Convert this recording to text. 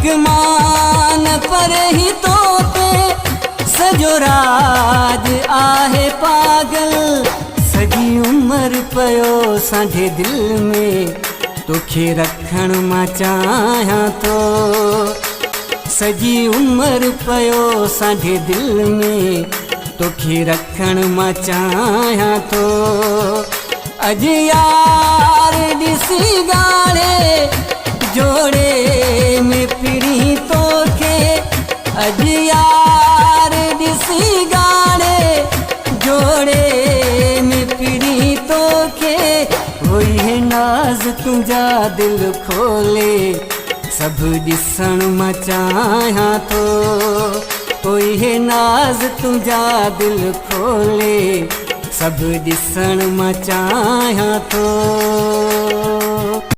भगवान पर ही तो सजो राज आहे पागल। सॼी उम्र पयो सांढे दिल में तोखे रखण मां चाहियां थो। सॼी उम्र पयो सांढे दिल में तोखे रखण मां चाहियां थो। अॼु यार ॾिसी ॻाढ़े जोड़े में पिड़ी तोखे। अॼु यार ॾिसी ॻाढ़े जोड़े में पिड़ी तोखे। वही है नाज़ तुंहिंजा दिल खोले सभु ॾिसण मां चाहियां थो। कोई है नाज़ तुंहिंजा दिल खोले सभु ॾिसण मां चाहियां थो।